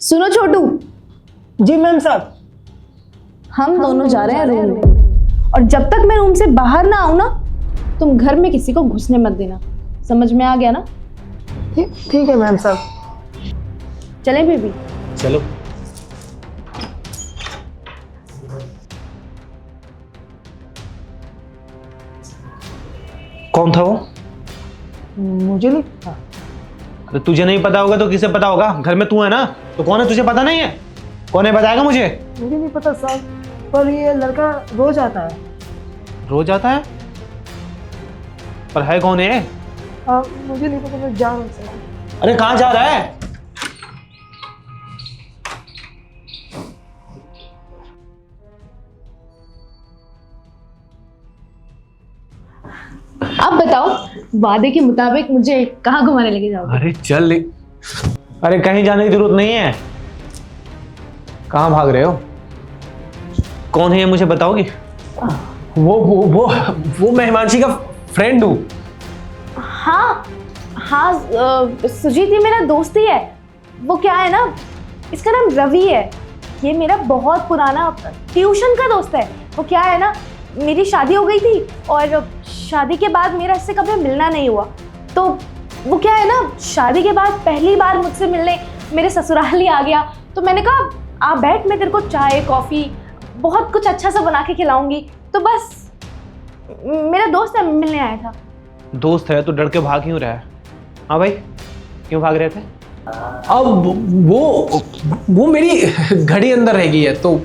सुनो छोटू, जी मैम साहब। हम दोनों जा रहे हैं रूम में, और जब तक मैं रूम से बाहर ना आऊं ना, तुम घर में किसी को घुसने मत देना। समझ में आ गया ना? ठीक है मैम साहब। चलें बेबी? चलो। कौन था वो? मुझे नहीं पता। अरे तुझे नहीं पता होगा तो किसे पता होगा? घर में तू है ना, तो कौन है तुझे पता नहीं है? कौन है बताएगा मुझे? मुझे नहीं पता साहब, पर ये लड़का रोज आता है। रोज आता है? पर है कौन है? मुझे नहीं पता, मैं जा रहा हूँ साहब। अरे कहाँ जा रहा है? अब बताओ, वादे के मुताबिक मुझे कहाँ घुमाने लेके जाओगे? अरे चल ले। अरे कहीं जाने की जरूरत नहीं है। कहाँ भाग रहे हो? कौन है ये मुझे बताओगी? वो मैं हिमांशी का फ्रेंड हूँ। हाँ हाँ, सुजीत ये मेरा दोस्त ही है। वो क्या है ना, इसका नाम रवि है। ये मेरा बहुत पुराना ट्यूशन का दोस्त है। वो क्या है ना, मेरी शादी हो गई थी और शादी के बाद मेरा इससे कभी मिलना नहीं हुआ। तो वो क्या है ना, शादी के बाद पहली बार मुझसे मिलने मेरे ससुराल ही आ गया। तो मैंने कहा आप बैठ, मैं तेरे को चाय कॉफ़ी बहुत कुछ अच्छा सा बना के खिलाऊंगी। तो बस मेरा दोस्त है, मिलने आया था। दोस्त है तो डर के भाग क्यों रहा है? हाँ भाई, क्यों भाग रहे थे? अब वो मेरी घड़ी अंदर रह गई है, तो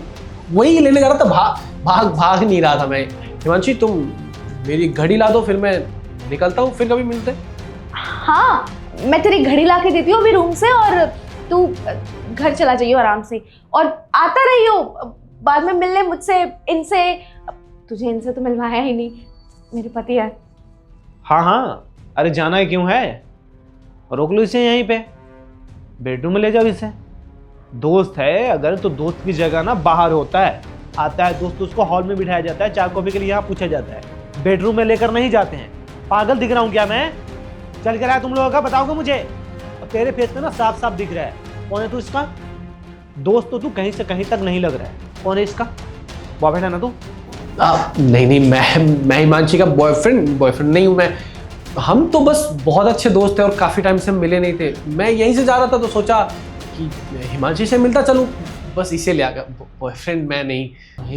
वही लेने जा रहा था। भाग नहीं रहा था मैं। हिमांशी तुम मेरी घड़ी ला दो, फिर मैं निकलता हूँ, फिर कभी मिलते। हाँ, मैं तेरी घड़ी ला के देती हूँ अभी रूम से, और तू घर चला जाइयो आराम से, और आता रहियो बाद में मिलने मुझसे। इनसे तुझे इनसे तो मिलवाया ही नहीं, मेरे पति है। हाँ हाँ, अरे जाना है क्यों है? रोक लो इसे यहीं पे, बेडरूम में ले जाओ इसे। दोस्त है अगर तो दोस्त की जगह ना बाहर होता है। आता है दोस्त, उसको हॉल में बिठाया जाता है, चाय कॉफी के लिए यहाँ पूछा जाता है। बेडरूम में लेकर नहीं जाते हैं। पागल दिख रहा हूँ क्या मैं? चल कर आया तुम लोगों का, बताओगे मुझे? और तेरे फेस पे ना साफ साफ दिख रहा है। कौन है तू इसका दोस्त? तो तू कहीं से कहीं तक नहीं लग रहा है। कौन है इसका बॉयफ्रेंड है ना तू? नहीं, मैं हिमांशी का बॉयफ्रेंड नहीं हूँ मैं। हम तो बस बहुत अच्छे दोस्त हैं और काफ़ी टाइम से हम मिले नहीं थे। मैं यहीं से जा रहा था तो सोचा कि हिमांशी से मिलता चलूँ, बस इसे ले आ गया। बॉयफ्रेंड मैं नहीं।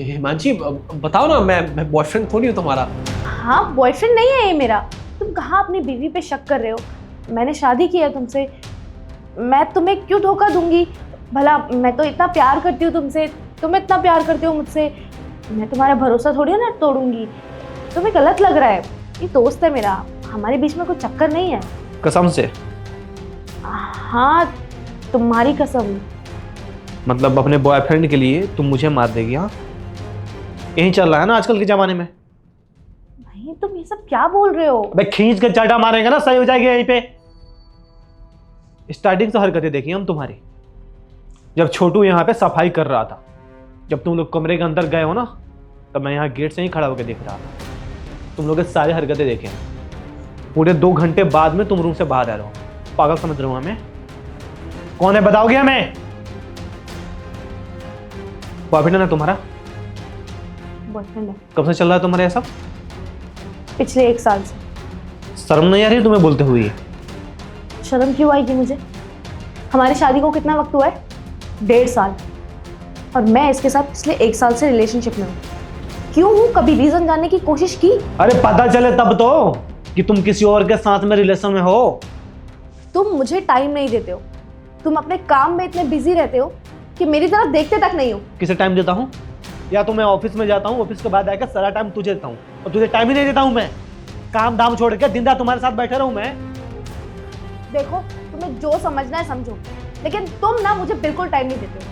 हिमांशी बताओ ना, मैं बॉयफ्रेंड थोड़ी हूँ तुम्हारा। हाँ, बॉयफ्रेंड नहीं है ये मेरा। तुम कहाँ अपनी बीवी पे शक कर रहे हो? मैंने शादी की है तुमसे, मैं तुम्हें क्यों धोखा दूंगी? भला मैं तो इतना प्यार करती हूँ तुमसे, तुम इतना प्यार करते हो मुझसे, मैं तुम्हारा भरोसा थोड़ी ना तोड़ूंगी। तुम्हें गलत लग रहा है। ये दोस्त है मेरा, हमारे बीच में कोई चक्कर नहीं है। कसम से? हाँ, तुम्हारी कसम। मतलब अपने बॉयफ्रेंड के लिए तुम मुझे मार देगी? हाँ, यही चल रहा है ना आजकल के जमाने में। नहीं, तुम ये सब क्या बोल रहे हो? भाई खींच के चाटा मारेगा ना, सही हो जाएगी यहीं पे। स्टार्टिंग से हरकतें देखी हम तुम्हारी, जब छोटू यहाँ पे सफाई कर रहा था। जब तुम लोग कमरे के अंदर गए हो ना, तब मैं यहाँ गेट से ही खड़ा होकर देख रहा था। तुम लोग के सारी हरकतें देखे। पूरे 2 घंटे बाद में तुम रूम से बाहर आ रहे हो। पागल समझ रहे हो हमें? कौन है बताओगे हमें? बॉयफ्रेंड है ना तुम्हारा? बॉयफ्रेंड है। कब से चल रहा है तुम्हारा ये सब? पिछले 1 साल से। शर्म नहीं आ रही तुम्हें बोलते हुए? शर्म क्यों आएगी मुझे? हमारी शादी को कितना वक्त हुआ है? 1.5 साल। और मैं इसके साथ पिछले 1 साल से रिलेशनशिप में हूँ। क्यों हूँ, कभी रीजन जानने की कोशिश की? अरे पता चले तब तो कि तुम किसी और के साथ में रिलेशन में हो। तुम मुझे टाइम नहीं देते हो। तुम अपने काम में इतने बिजी रहते हो कि मेरी तरफ देखते तक नहीं हो। किसे टाइम देता हूँ? या तो मैं ऑफिस में जाता हूँ, ऑफिस के बाद आकर सारा टाइम तुझे देता हूँ, और तुझे टाइम ही नहीं देता हूँ मैं। काम धाम छोड़ के दिन रात तुम्हारे साथ बैठे रहूँ मैं? देखो, तुम्हें जो समझना है समझो, लेकिन तुम ना मुझे बिल्कुल टाइम नहीं देते हो।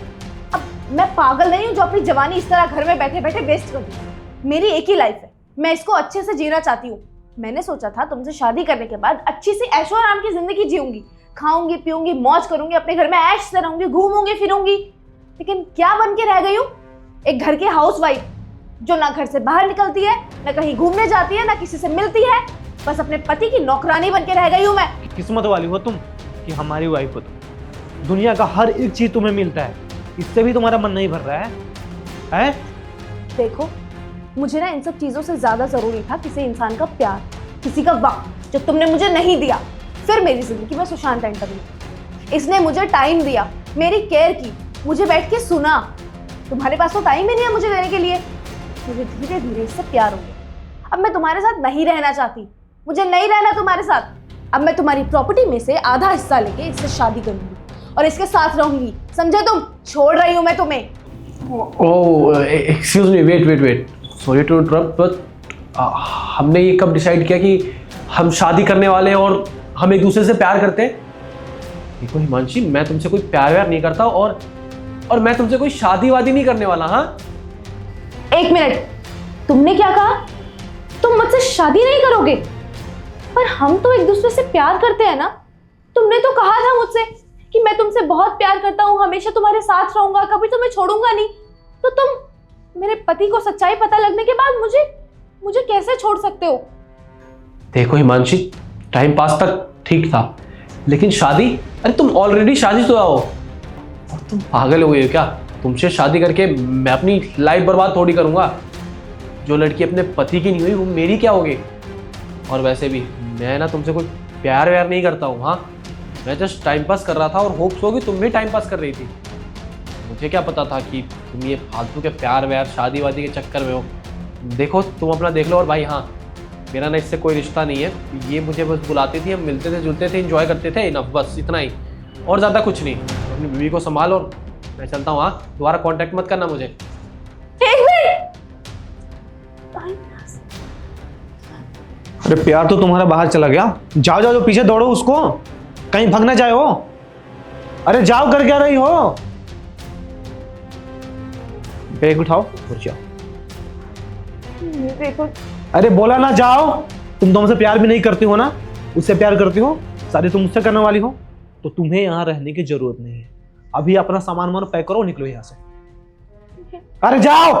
अब मैं पागल नहीं हूँ जो अपनी जवानी इस तरह घर में बैठे बैठे वेस्ट कर दूँ। मेरी एक ही लाइफ है, मैं इसको अच्छे से जीना चाहती हूँ। मैंने सोचा था तुमसे शादी करने के बाद अच्छी सी ऐशो आराम की जिंदगी जीऊंगी, खाऊंगी पीऊंगी, मौज करूंगी, अपने घर में ऐश से रहूंगी, घूमूंगी फिरूंगी। लेकिन क्या बन के रह गई हूँ? एक घर की हाउसवाइफ जो ना घर से बाहर निकलती है, ना कहीं घूमने जाती है, ना किसी से मिलती है। बस अपने पति की नौकरानी बन के रह गई हूँ मैं। किस्मत वाली हो तुम कि हमारी वाइफ हो तुम। दुनिया का हर एक चीज तुम्हें मिलता है, इससे भी तुम्हारा मन नहीं भर रहा है? देखो, मुझे ना इन सब चीजों से ज्यादा जरूरी था किसी इंसान का प्यार, किसी का वक्त जो तुमने मुझे नहीं दिया। फिर मेरी जिंदगी में सुशांत एंटर हुआ। इसने मुझे टाइम दिया, मेरी केयर की, मुझे बैठ के सुना। तुम्हारे पास तो टाइम ही नहीं है मुझे देने के लिए। मुझे धीरे धीरे इससे प्यार हो गया। अब मैं तुम्हारे साथ नहीं रहना चाहती, मुझे नहीं रहना तुम्हारे साथ। अब मैं तुम्हारी प्रॉपर्टी में से आधा हिस्सा लेके इससे शादी करूंगी और इसके साथ रहूंगी, समझे तुम? छोड़ रही हूं मैं तुम्हें। Oh excuse me, wait, sorry to interrupt, but हमने ये कब डिसाइड किया कि हम शादी करने वाले हैं और हम एक दूसरे से प्यार करते हैं? देखो हिमांशी, मैं तुमसे कोई प्यार व्यार नहीं करता और मैं तुमसे कोई शादी वादी नहीं करने वाला। हाँ, एक मिनट, तुमने क्या कहा? तुम मुझसे शादी नहीं करोगे? पर हम तो एक दूसरे से प्यार करते हैं ना। तुमने तो कहा था मुझसे कि मैं तुमसे बहुत प्यार करता हूँ, हमेशा तुम्हारे साथ रहूंगा, कभी तुम्हें छोड़ूंगा नहीं। तो तुम मेरे पति को सच्चाई पता लगने के बाद मुझे कैसे छोड़ सकते हो? देखो हिमांशी, टाइम पास तक ठीक था, लेकिन शादी, अरे तुम ऑलरेडी शादीशुदा हो और तुम पागल हो गए हो क्या? तुमसे शादी करके मैं अपनी लाइफ बर्बाद थोड़ी करूंगा। जो लड़की अपने पति की नहीं हुई वो मेरी क्या होगी? और वैसे भी मैं ना तुमसे कोई प्यार व्यार नहीं करता हूँ। हाँ, मैं जस्ट टाइम पास कर रहा था और होप्स हो कि तुम भी टाइम पास कर रही थी। मुझे क्या पता था कि तुम ये फालतू के प्यार व्यार शादी वादी के चक्कर में हो। देखो, तुम अपना देख लो। और भाई हाँ, मेरा ना इससे कोई रिश्ता नहीं है। ये मुझे बस बुलाती थी, हम मिलते थे, जुलते थे, एंजॉय करते थे, इनफ, बस इतना ही, और ज़्यादा कुछ नहीं। अपनी बीवी को संभाल और मैं चलता हूँ। हाँ, दोबारा कांटेक्ट मत करना मुझे। एक मिनट। अरे प्यार तो तुम्हारा बाहर चला गया। जाओ जो पीछे दौड़ो उसको, कहीं भाग ना जाए हो। अरे जाओ, कर क्या रही हो? बैग उठाओ और जाओ। देखो, अरे बोला ना जाओ। तुम तो मुझसे प्यार भी नहीं करती हो ना, उससे प्यार करती हो, शादी तुम मुझसे करने वाली हो, तो तुम्हें यहाँ रहने की जरूरत नहीं है। अभी अपना सामान वामान पैक करो, निकलो यहाँ से। अरे जाओ।